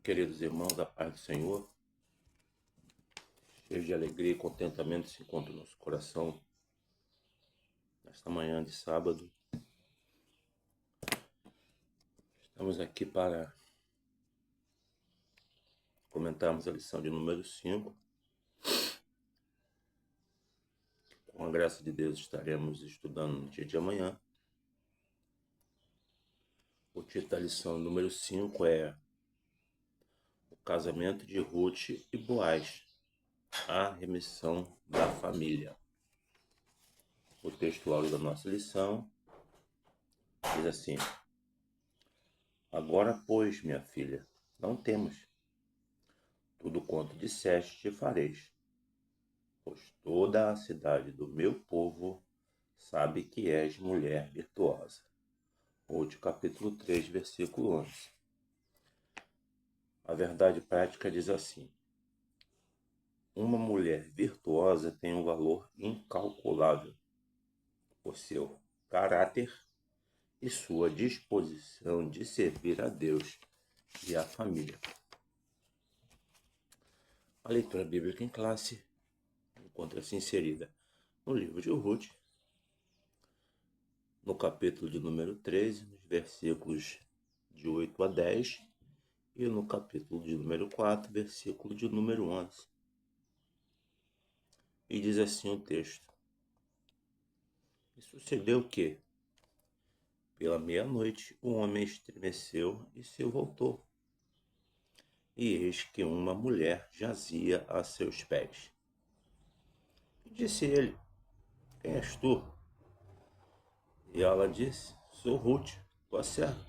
Queridos irmãos, a paz do Senhor, cheio de alegria e contentamento se encontra no nosso coração nesta manhã de sábado. Estamos aqui para comentarmos a lição de número 5. Com a graça de Deus estaremos estudando no dia de amanhã. O título da lição número 5 é O casamento de Ruth e Boaz, a remissão da família. O textual da nossa lição diz assim: Agora, pois, minha filha, não temas. Tudo quanto disseste te fareis, pois toda a cidade do meu povo sabe que és mulher virtuosa. Ruth, capítulo 3, versículo 11. A verdade prática diz assim: uma mulher virtuosa tem um valor incalculável por seu caráter e sua disposição de servir a Deus e a família. A leitura bíblica em classe encontra-se inserida no livro de Ruth, no capítulo de número 13, nos versículos de 8 a 10, e no capítulo de número 4, versículo de número 11. E diz assim o texto: E sucedeu que, pela meia-noite, o homem estremeceu e se voltou. E eis que uma mulher jazia a seus pés. E disse ele: Quem és tu? E ela disse: Sou Ruth, tua serva.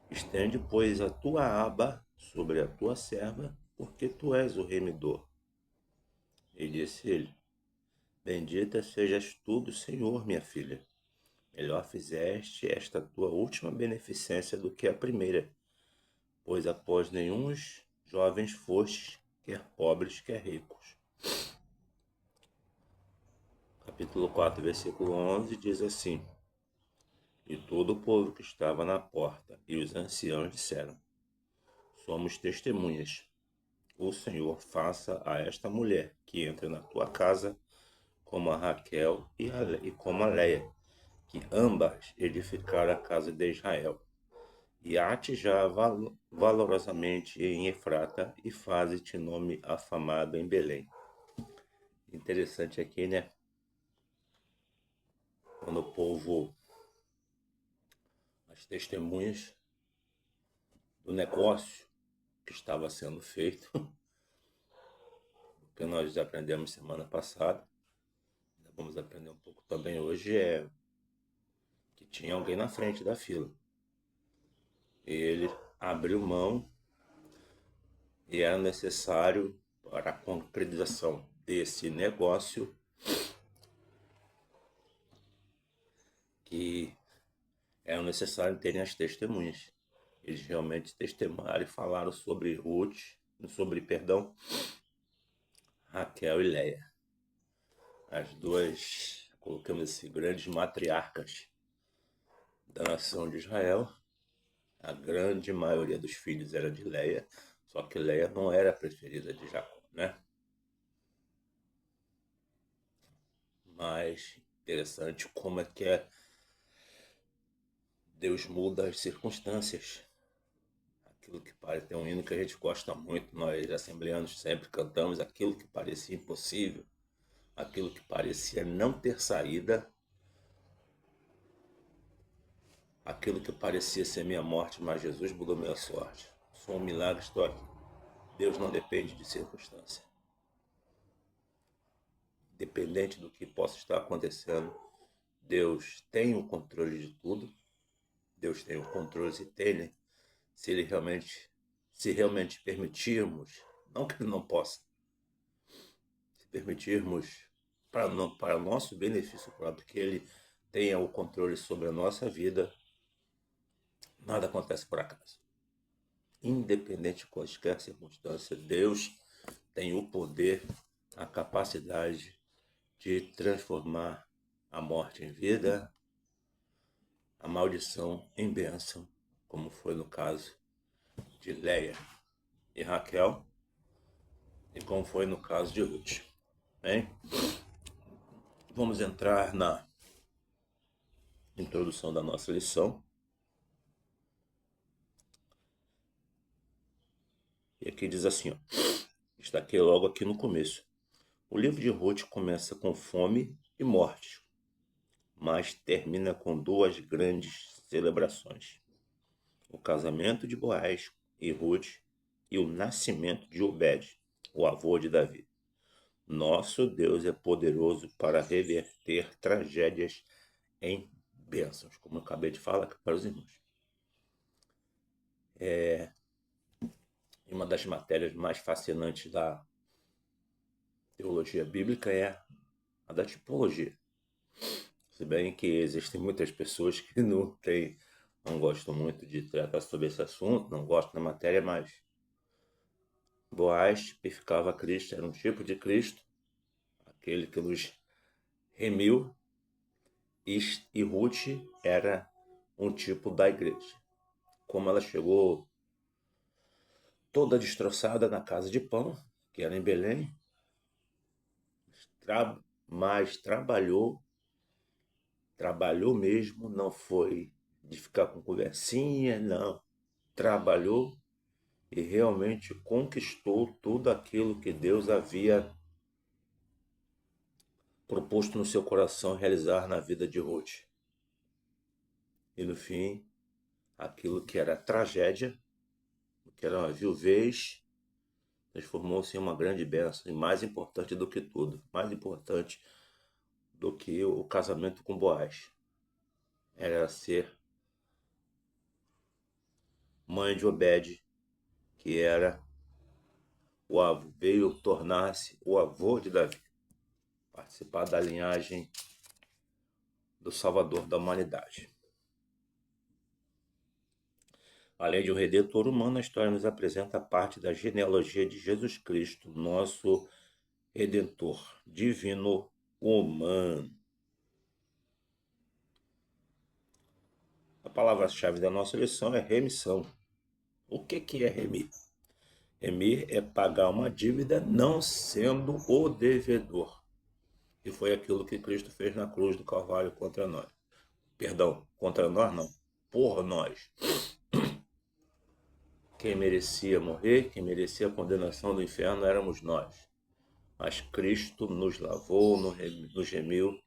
Estende, pois, a tua aba sobre a tua serva, porque tu és o remidor. E disse ele: Bendita sejas tu do Senhor, minha filha. Melhor fizeste esta tua última beneficência do que a primeira, pois após nenhuns jovens fostes, quer pobres, quer ricos. Capítulo 4, versículo 11 diz assim: E todo o povo que estava na porta e os anciãos disseram: Somos testemunhas. O Senhor faça a esta mulher que entra na tua casa como a Raquel e como a Leia, que ambas edificaram a casa de Israel. E há-te já valorosamente em Efrata e faze-te nome afamado em Belém. Interessante aqui, né? Quando o povo, as testemunhas do negócio que estava sendo feito, que nós aprendemos semana passada, vamos aprender um pouco também hoje, é que tinha alguém na frente da fila. Ele abriu mão e era necessário, para a concretização desse negócio, que era necessário terem as testemunhas. Eles realmente testemunharam e falaram sobre Raquel e Leia. As duas, colocamos assim, grandes matriarcas da nação de Israel. A grande maioria dos filhos era de Leia, só que Leia não era a preferida de Jacó, né? Mas interessante como é que Deus muda as circunstâncias. Aquilo que parece, tem um hino que a gente gosta muito, nós assembleanos sempre cantamos: aquilo que parecia impossível, aquilo que parecia não ter saída, aquilo que parecia ser minha morte, mas Jesus mudou minha sorte. Sou um milagre, estou aqui. Deus não depende de circunstância. Independente do que possa estar acontecendo, Deus tem o controle de tudo. Deus tem o controle se realmente permitirmos, não que Ele não possa, se permitirmos para o nosso benefício próprio, que Ele tenha o controle sobre a nossa vida, nada acontece por acaso. Independente de qualquer circunstância, Deus tem o poder, a capacidade de transformar a morte em vida, a maldição em bênção, como foi no caso de Leia. e Raquel, e como foi no caso de Ruth. Bem, vamos entrar na introdução da nossa lição. E aqui diz assim, ó, está aqui logo aqui no começo. O livro de Ruth começa com fome e morte, mas termina com duas grandes celebrações: o casamento de Boaz e Ruth e o nascimento de Obed, o avô de Davi. Nosso Deus é poderoso para reverter tragédias em bênçãos, como eu acabei de falar aqui para os irmãos. Uma das matérias mais fascinantes da teologia bíblica é a da tipologia. Se bem que existem muitas pessoas que não gostam muito de tratar sobre esse assunto, não gostam da matéria, mas Boaz tipificava Cristo, era um tipo de Cristo, aquele que nos remiu, e Ruth era um tipo da igreja. Como ela chegou toda destroçada na casa de pão, que era em Belém, mas trabalhou mesmo, não foi de ficar com conversinha, não. Trabalhou e realmente conquistou tudo aquilo que Deus havia proposto no seu coração realizar na vida de Ruth. E no fim, aquilo que era tragédia, que era uma viuvez, transformou-se em uma grande bênção. E mais importante do que tudo, mais importante do que o casamento com Boaz, era ser mãe de Obed, que era veio tornar-se o avô de Davi, participar da linhagem do Salvador da humanidade. Além de um redentor humano, a história nos apresenta parte da genealogia de Jesus Cristo, nosso Redentor divino humano. A palavra-chave da nossa lição é remissão. O que é remir? Remir é pagar uma dívida não sendo o devedor. E foi aquilo que Cristo fez na cruz do Calvário contra nós. Perdão, contra nós não, por nós. Quem merecia morrer, quem merecia a condenação do inferno éramos nós. Mas Cristo nos lavou, nos remiu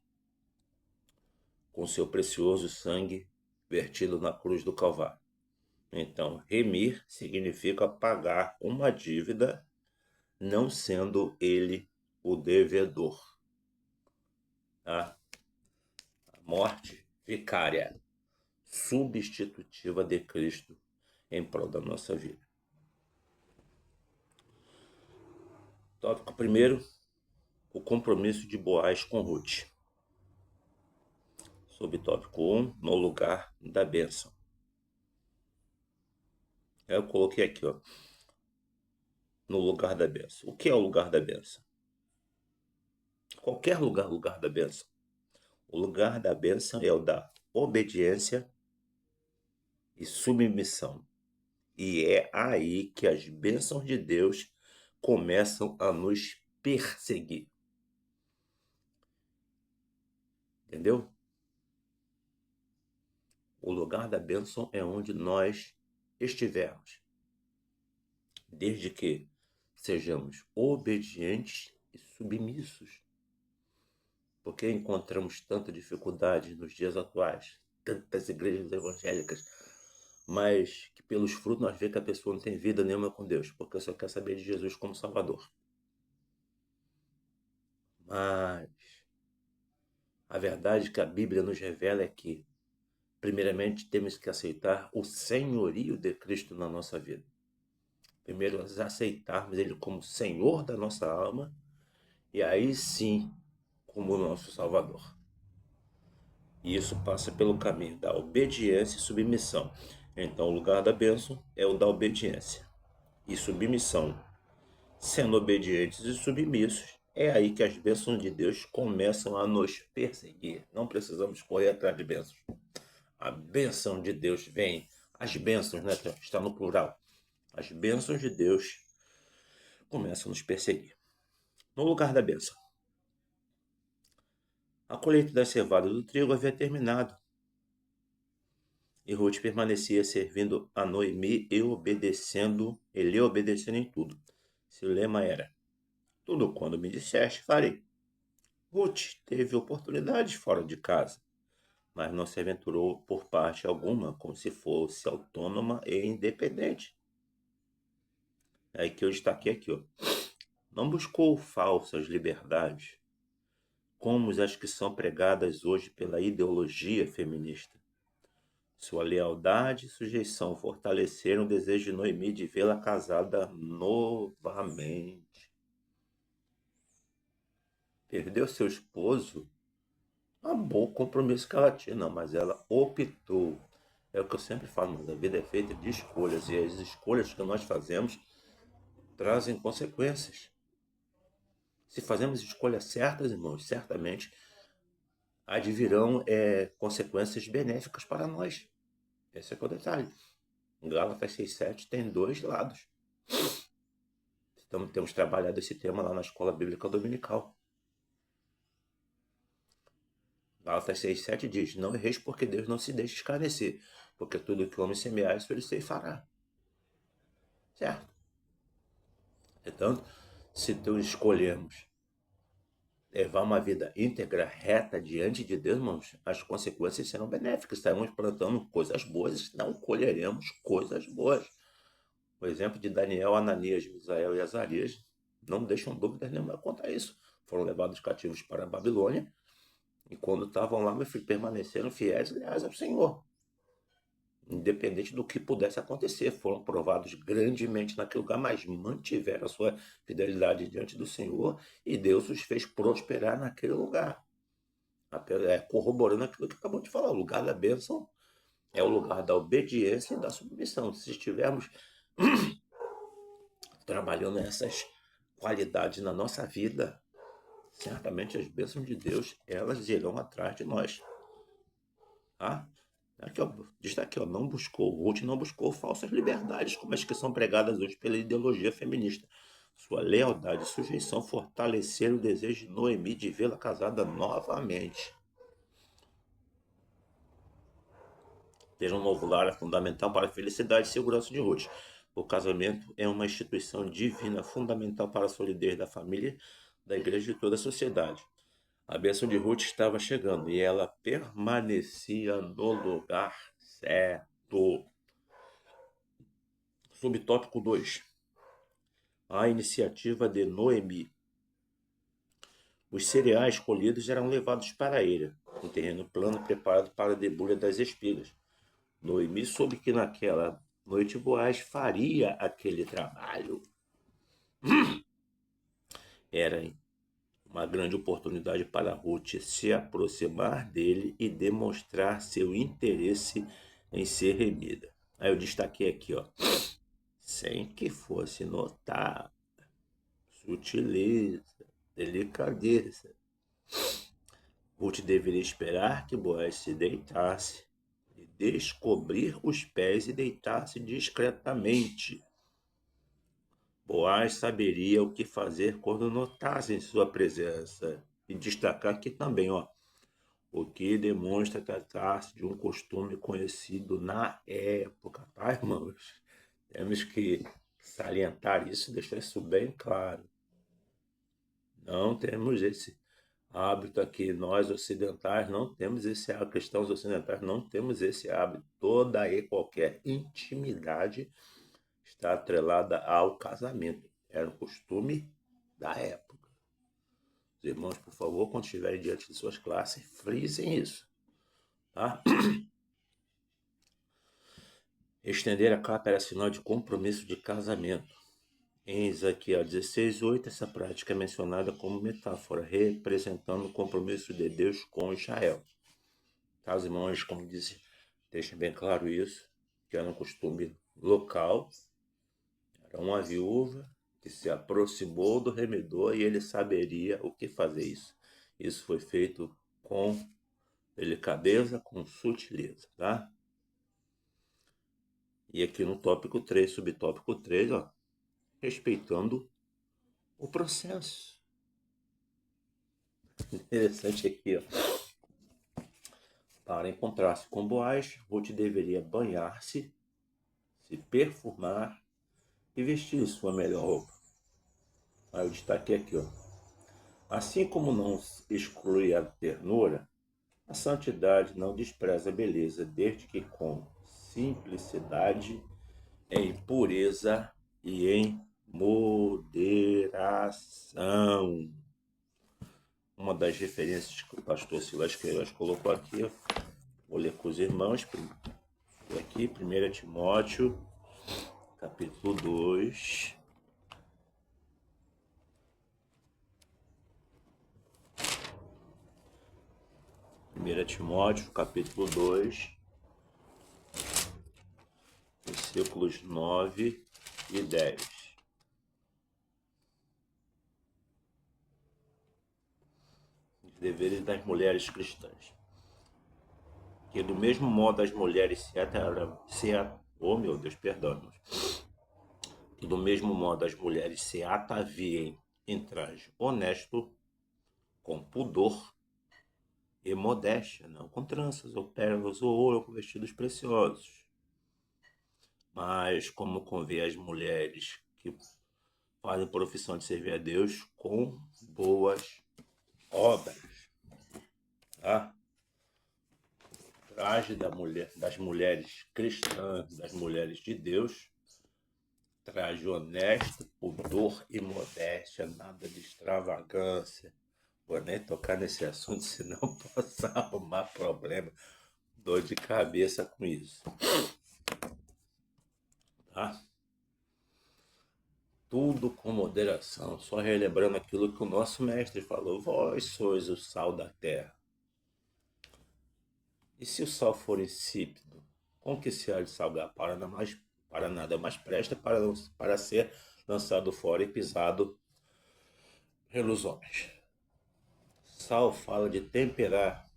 com seu precioso sangue vertido na cruz do Calvário. Então, remir significa pagar uma dívida, não sendo ele o devedor. Tá? A morte vicária, substitutiva de Cristo em prol da nossa vida. Tópico primeiro, o compromisso de Boaz com Ruth. Subtópico 1, no lugar da bênção. Eu coloquei aqui, ó, no lugar da bênção. O que é o lugar da bênção? Qualquer lugar da bênção. O lugar da bênção é o da obediência e submissão. E é aí que as bênçãos de Deus começam a nos perseguir. Entendeu? O lugar da bênção é onde nós estivermos, desde que sejamos obedientes e submissos. Porque encontramos tanta dificuldade nos dias atuais, tantas igrejas evangélicas, mas que pelos frutos nós vemos que a pessoa não tem vida nenhuma com Deus, porque só quer saber de Jesus como Salvador. Mas a verdade que a Bíblia nos revela é que, primeiramente, temos que aceitar o senhorio de Cristo na nossa vida. Primeiro, nós aceitarmos Ele como Senhor da nossa alma, e aí sim, como nosso Salvador. E isso passa pelo caminho da obediência e submissão. Então, o lugar da bênção é o da obediência e submissão. Sendo obedientes e submissos, é aí que as bênçãos de Deus começam a nos perseguir. Não precisamos correr atrás de bênçãos. A bênção de Deus vem, as bênçãos, né, está no plural. as bênçãos de Deus começam a nos perseguir. No lugar da bênção, a colheita da cevada e do trigo havia terminado, e Ruth permanecia servindo a Noemi e lhe obedecendo em tudo. Seu lema era: tudo quando me disseste, farei. Ruth teve oportunidades fora de casa, mas não se aventurou por parte alguma, como se fosse autônoma e independente. É aí que eu destaquei aqui, ó. Não buscou falsas liberdades, como as que são pregadas hoje pela ideologia feminista. Sua lealdade e sujeição fortaleceram o desejo de Noemi de vê-la casada novamente. Perdeu seu esposo? Acabou o compromisso que ela tinha, não, mas ela optou. É o que eu sempre falo, mas a vida é feita de escolhas, e as escolhas que nós fazemos trazem consequências. Se fazemos escolhas certas, irmãos, certamente advirão consequências benéficas para nós. Esse é o detalhe. Gálatas 6,7 tem dois lados. Então, temos trabalhado esse tema lá na Escola Bíblica Dominical. Gálatas 6,7 diz: não erreis porque Deus não se deixa escarnecer, porque tudo que o homem semear, isso ele se fará. Certo? Portanto, se tu escolhermos levar uma vida íntegra, reta diante de Deus, irmãos, as consequências serão benéficas. Estaremos plantando coisas boas, não colheremos coisas boas. O exemplo de Daniel, Ananias, Misael e Azarias não deixam dúvidas nenhuma quanto a isso. Foram levados cativos para a Babilônia e quando estavam lá, meu filho, permaneceram fiéis e leais ao Senhor. Independente do que pudesse acontecer, foram provados grandemente naquele lugar, mas mantiveram a sua fidelidade diante do Senhor e Deus os fez prosperar naquele lugar. Corroborando aquilo que acabou de falar, o lugar da bênção é o lugar da obediência e da submissão. Se estivermos trabalhando essas qualidades na nossa vida, certamente as bênçãos de Deus, elas irão atrás de nós. Tá? Aqui, ó, diz aqui, ó, Ruth não buscou falsas liberdades, como as que são pregadas hoje pela ideologia feminista. Sua lealdade e sujeição fortaleceram o desejo de Noemi de vê-la casada novamente. Ter um novo lar é fundamental para a felicidade e segurança de Ruth. O casamento é uma instituição divina fundamental para a solidez da família, da igreja e de toda a sociedade. A bênção de Ruth estava chegando e ela permanecia no lugar certo. Subtópico 2. A iniciativa de Noemi. Os cereais colhidos eram levados para a eira, um terreno plano preparado para a debulha das espigas. Noemi soube que naquela noite Boaz faria aquele trabalho. Era uma grande oportunidade para Ruth se aproximar dele e demonstrar seu interesse em ser remida. Aí eu destaquei aqui, ó, sem que fosse notar, sutileza, delicadeza. Ruth deveria esperar que Boaz se deitasse e descobrir os pés e deitar-se discretamente. Boaz saberia o que fazer quando notassem sua presença. E destacar aqui também, ó, o que demonstra tratar-se de um costume conhecido na época, tá, irmãos? Temos que salientar isso, deixar isso bem claro. Não temos esse hábito aqui, nós ocidentais não temos esse hábito, cristãos ocidentais não temos esse hábito. Toda e qualquer intimidade está atrelada ao casamento. Era um costume da época. Os irmãos, por favor, quando estiverem diante de suas classes, frisem isso. Tá? Estender a capa era sinal de compromisso de casamento. Em Ezequiel 16:8, essa prática é mencionada como metáfora, representando o compromisso de Deus com Israel. Tá, os irmãos, como disse, deixa bem claro isso, que era um costume local. Era uma viúva que se aproximou do remedor e ele saberia o que fazer isso. Isso foi feito com delicadeza, com sutileza, tá? E aqui no tópico 3, subtópico 3, ó, respeitando o processo. Interessante aqui, ó. Para encontrar-se com Boaz, Ruth deveria banhar-se, se perfumar e vestir sua melhor roupa. Aí eu destaquei aqui, ó. Assim como não exclui a ternura, a santidade não despreza a beleza, desde que com simplicidade, em pureza e em moderação. Uma das referências que o pastor Silas Queiroz colocou aqui, vou ler com os irmãos, aqui, 1 Timóteo, capítulo 2. Primeira Timóteo, capítulo 2, versículos 9 e 10. Os deveres das mulheres cristãs. Que do mesmo modo as mulheres que do mesmo modo as mulheres se ataviem em traje honesto, com pudor e modéstia, não com tranças ou pérolas ou ouro, ou com vestidos preciosos. Mas como convém às mulheres que fazem profissão de servir a Deus com boas obras. Tá? Traje das mulheres cristãs, das mulheres de Deus, traje honesto, pudor e modéstia, nada de extravagância. Vou nem tocar nesse assunto, senão posso arrumar problema, dor de cabeça com isso. Tá? Tudo com moderação, só relembrando aquilo que o nosso mestre falou: vós sois o sal da terra. E se o sal for insípido, com que se há de salgar? Para nada mais presta para ser lançado fora e pisado pelos homens. Sal fala de temperar,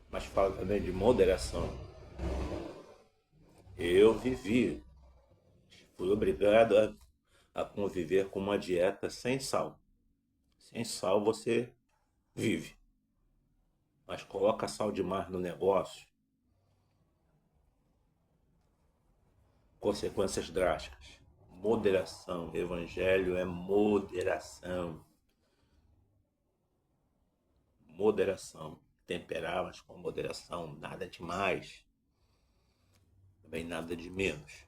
mas fala também de moderação. Eu fui obrigado a conviver com uma dieta sem sal. Sem sal você vive. Mas coloca sal demais no negócio, consequências drásticas. Moderação. Evangelho é moderação. Moderação. Temperar, mas com moderação. Nada de mais. Também nada de menos.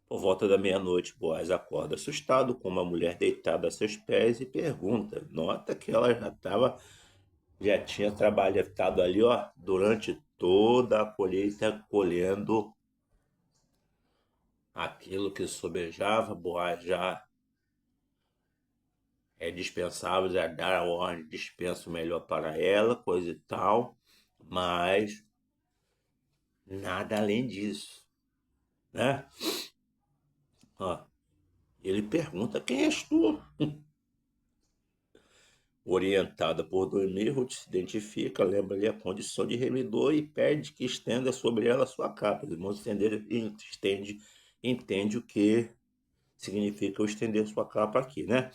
Por volta da meia-noite, Boaz acorda assustado com uma mulher deitada a seus pés e pergunta. Nota que ela já tinha trabalhado ali, ó, durante toda a colheita, colhendo aquilo que sobejava. Boaz já é dispensável, já dar a ordem, dispensa o melhor para ela, coisa e tal, mas nada além disso, né? Ó, ele pergunta: quem és tu? Orientada por dormir, Ruth se identifica, lembra-lhe a condição de remidor e pede que estenda sobre ela sua capa. Os irmãos entende o que significa o estender sua capa aqui, né?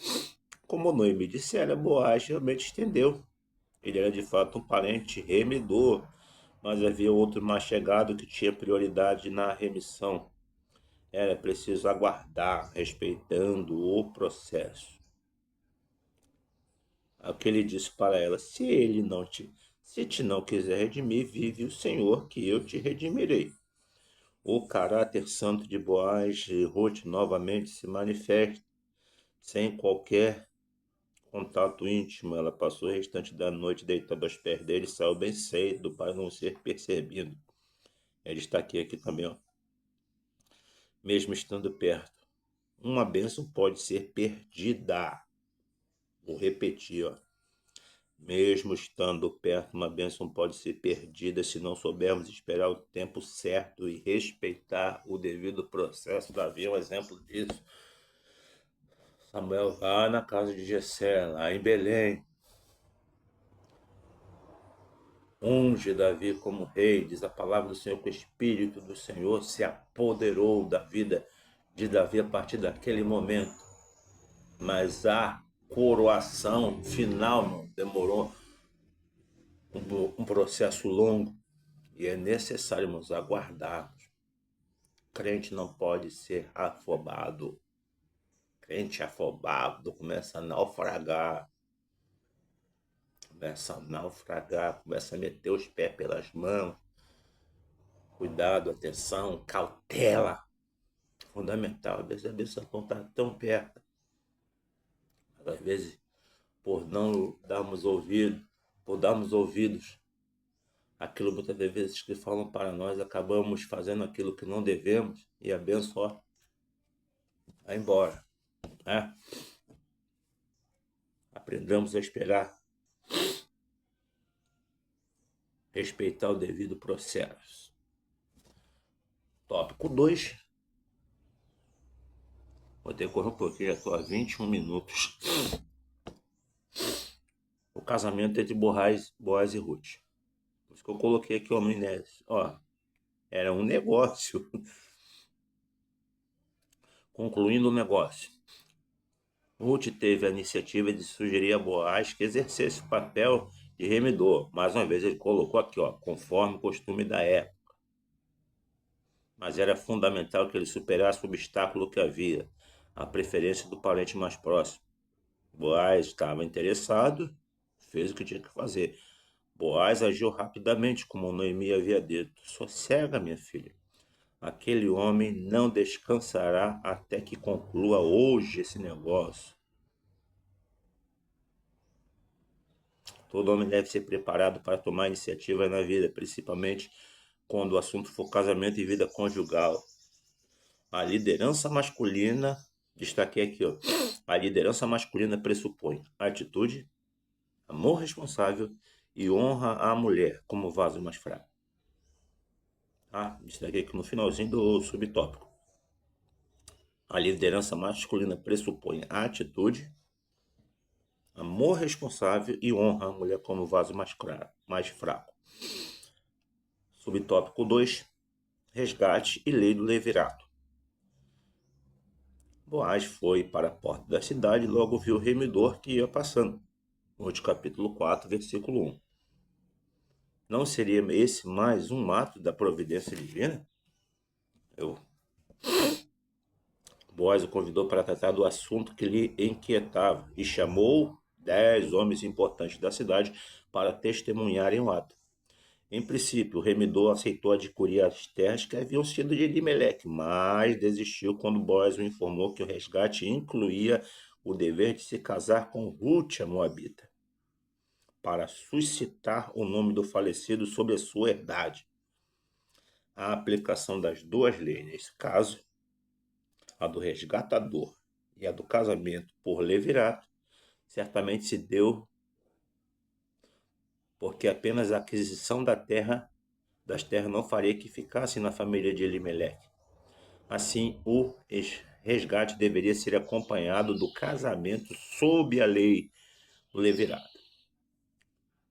Como Noemi dissera, Boaz realmente estendeu. Ele era de fato um parente remidor, mas havia outro mais chegado que tinha prioridade na remissão. Era preciso aguardar, respeitando o processo. Ao que ele disse para ela: se te não quiser redimir, vive o Senhor, que eu te redimirei. O caráter santo de Boaz e Ruth novamente se manifesta, sem qualquer contato íntimo. Ela passou o restante da noite deitada aos pés dele e saiu bem cedo para não ser percebido. Eu destaquei aqui também, ó. Mesmo estando perto, uma bênção pode ser perdida. Vou repetir, ó. Mesmo estando perto, uma bênção pode ser perdida se não soubermos esperar o tempo certo e respeitar o devido processo. Davi é um exemplo disso. Samuel vai na casa de Jessé, lá em Belém. unge Davi como rei. Diz a palavra do Senhor que o Espírito do Senhor se apoderou da vida de Davi a partir daquele momento. Mas a coroação final não demorou, um processo longo, e é necessário nos aguardarmos. Crente não pode ser afobado. Crente afobado começa a naufragar. Começa a meter os pés pelas mãos. Cuidado, atenção, cautela. Fundamental. Às vezes a bênção não está tão perto. Mas às vezes, por darmos ouvidos àquilo muitas vezes que falam para nós, acabamos fazendo aquilo que não devemos e a bênção vai embora. Né? Aprendamos a esperar, respeitar o devido processo. Tópico 2. Vou ter que correr um pouquinho, já estou há 21 minutos. O casamento entre Boaz e Ruth. Por isso que eu coloquei aqui o Amnésia. Era um negócio. Concluindo o negócio. Ruth teve a iniciativa de sugerir a Boaz que exercesse o papel de remidor. Mais uma vez ele colocou aqui, conforme o costume da época. Mas era fundamental que ele superasse o obstáculo que havia, a preferência do parente mais próximo. Boaz estava interessado, fez o que tinha que fazer. Boaz agiu rapidamente, como Noemi havia dito. Sossega, minha filha. Aquele homem não descansará até que conclua hoje esse negócio. Todo homem deve ser preparado para tomar iniciativa na vida, principalmente quando o assunto for casamento e vida conjugal. A liderança masculina, destaquei aqui, a liderança masculina pressupõe atitude, amor responsável e honra à mulher como vaso mais fraco. Destaquei aqui no finalzinho do subtópico. A liderança masculina pressupõe atitude, amor responsável e honra à mulher como vaso mais fraco. Subtópico 2. Resgate e lei do levirato. Boaz foi para a porta da cidade e logo viu o remidor que ia passando. Ruth capítulo 4, versículo 1. Não seria esse mais um ato da providência divina? Boaz o convidou para tratar do assunto que lhe inquietava e chamou 10 homens importantes da cidade para testemunharem o ato. Em princípio, o remidor aceitou adquirir as terras que haviam sido de Elimeleque, mas desistiu quando Boaz o informou que o resgate incluía o dever de se casar com Ruth, a moabita, para suscitar o nome do falecido sobre a sua herdade. A aplicação das duas leis, nesse caso, a do resgatador e a do casamento por levirato, certamente se deu porque apenas a aquisição das terras não faria que ficasse na família de Elimeleque. Assim, o resgate deveria ser acompanhado do casamento sob a lei do levirato.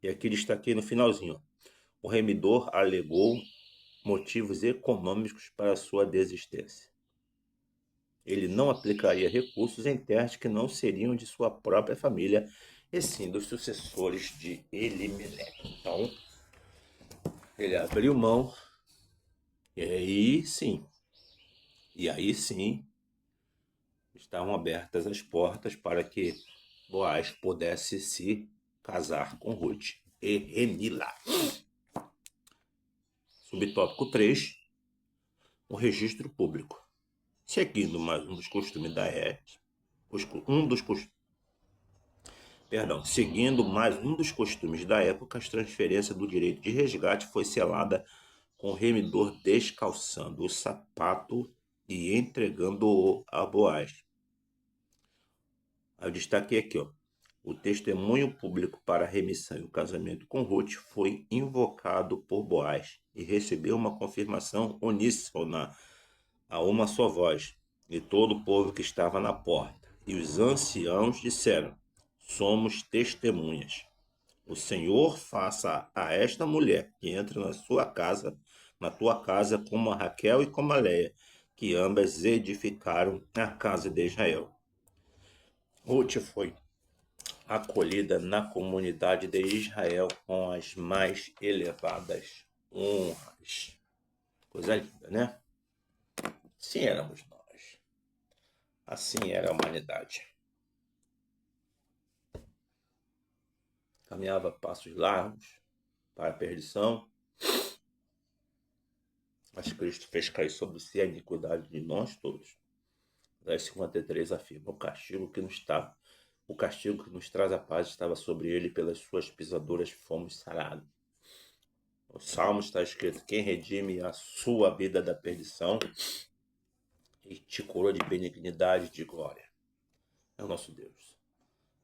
E aqui destaquei no finalzinho. O remidor alegou motivos econômicos para sua desistência. Ele não aplicaria recursos em terras que não seriam de sua própria família, e sim dos sucessores de Elimeleque. Então, ele abriu mão, e aí sim, estavam abertas as portas para que Boaz pudesse se casar com Ruth e Remila. Subtópico 3. O registro público. Seguindo mais um dos costumes da época, seguindo mais um dos costumes da época, a transferência do direito de resgate foi selada com o remidor descalçando o sapato e entregando-o a Boaz. Eu destaquei aqui, o testemunho público para a remissão e o casamento com Ruth foi invocado por Boaz e recebeu uma confirmação uníssona a uma só voz, e todo o povo que estava na porta. E os anciãos disseram: somos testemunhas. O Senhor faça a esta mulher que entra na tua casa, como a Raquel e como a Leia, que ambas edificaram a casa de Israel. Ruth foi acolhida na comunidade de Israel com as mais elevadas honras. Coisa linda, né? Assim éramos nós. Assim era a humanidade. Caminhava passos largos para a perdição, mas Cristo fez cair sobre si a iniquidade de nós todos. Isaías 53 afirma: o castigo que nos traz a paz estava sobre ele, pelas suas pisaduras fomos sarados. No Salmo está escrito: quem redime a sua vida da perdição e te coroa de benignidade e de glória. É o nosso Deus.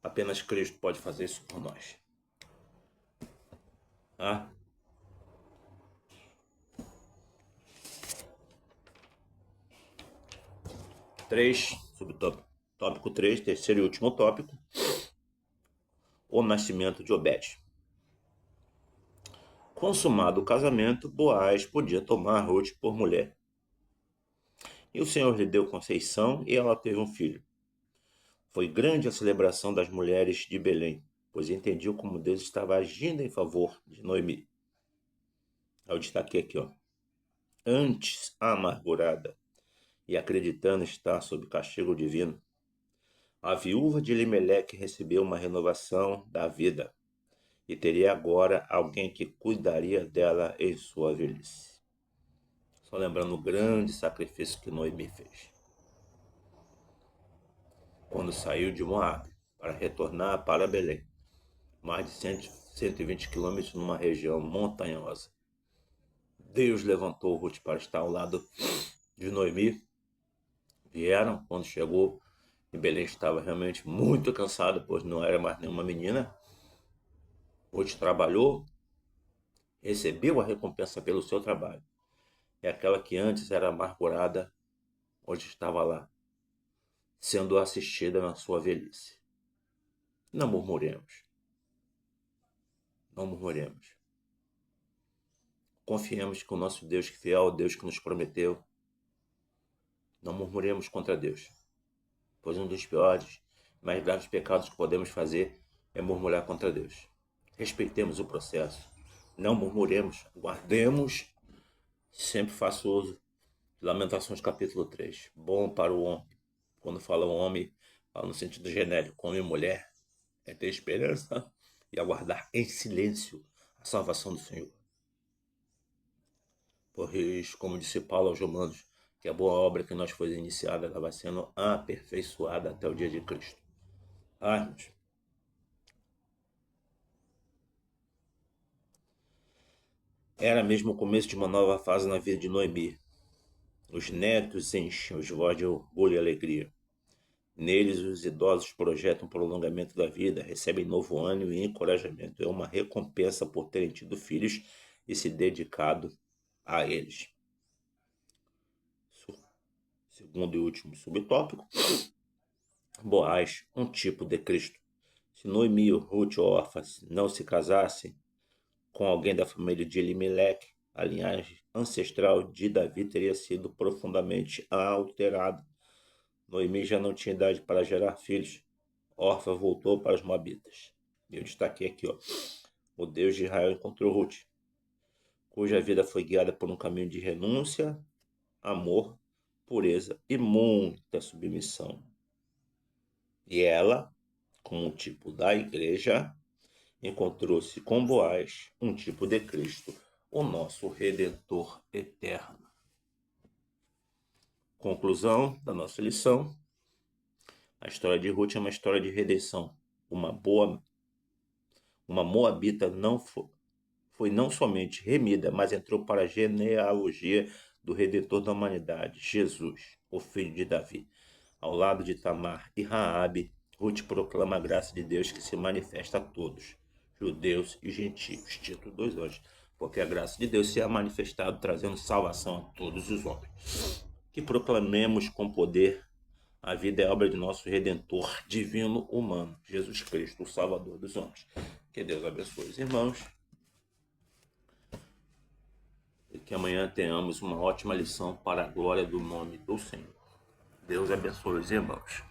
Apenas Cristo pode fazer isso por nós. Ah? Tópico 3, terceiro e último tópico: o nascimento de Obed. Consumado o casamento, Boaz podia tomar Ruth por mulher. E o Senhor lhe deu conceição e ela teve um filho. Foi grande a celebração das mulheres de Belém, pois entendiam como Deus estava agindo em favor de Noemi. Eu destaquei aqui, antes amargurada e acreditando estar sob castigo divino, a viúva de Elimeleque recebeu uma renovação da vida e teria agora alguém que cuidaria dela em sua velhice. Só lembrando o grande sacrifício que Noemi fez quando saiu de Moabe para retornar para Belém, mais de 120 quilômetros numa região montanhosa. Deus levantou Ruth para estar ao lado de Noemi. Vieram, quando chegou em Belém estava realmente muito cansado, pois não era mais nenhuma menina. Ruth trabalhou, recebeu a recompensa pelo seu trabalho. E aquela que antes era amargurada, hoje estava lá, sendo assistida na sua velhice. Não murmuremos. Não murmuremos. Confiemos que o nosso Deus que fiel, o Deus que nos prometeu, não murmuremos contra Deus, pois um dos piores, mais graves pecados que podemos fazer é murmurar contra Deus. Respeitemos o processo, não murmuremos, guardemos, sempre faço uso de Lamentações capítulo 3, bom para o homem. Quando fala o homem, fala no sentido genérico, homem e mulher, é ter esperança e aguardar em silêncio a salvação do Senhor. Pois, como disse Paulo aos Romanos, que a boa obra que nós foi iniciada, ela vai sendo aperfeiçoada até o dia de Cristo. Irmãos, era mesmo o começo de uma nova fase na vida de Noemi. Os netos enchem os voz de orgulho e alegria. Neles, os idosos projetam o prolongamento da vida, recebem novo ânimo e encorajamento. É uma recompensa por terem tido filhos e se dedicado a eles. Segundo e último subtópico: Boaz, um tipo de Cristo. Se Noemi, Ruth ou Orfas não se casassem com alguém da família de Elimeleque, a linhagem ancestral de Davi teria sido profundamente alterada. Noemi já não tinha idade para gerar filhos. Orfa voltou para os Moabitas. Eu destaquei aqui, o Deus de Israel encontrou Ruth, cuja vida foi guiada por um caminho de renúncia, amor, pureza e muita submissão. E ela, como um tipo da igreja, encontrou-se com Boaz, um tipo de Cristo, o nosso Redentor eterno. Conclusão da nossa lição: a história de Ruth é uma história de redenção. Uma moabita foi não somente remida, mas entrou para a genealogia do Redentor da humanidade, Jesus, o filho de Davi. Ao lado de Tamar e Raabe, Ruth proclama a graça de Deus que se manifesta a todos, judeus e gentios. Tito 2:11. Porque a graça de Deus se é manifestado, trazendo salvação a todos os homens. Que proclamemos com poder a vida e a obra de nosso Redentor divino humano, Jesus Cristo, o Salvador dos homens. Que Deus abençoe os irmãos. E que amanhã tenhamos uma ótima lição para a glória do nome do Senhor. Deus abençoe os irmãos.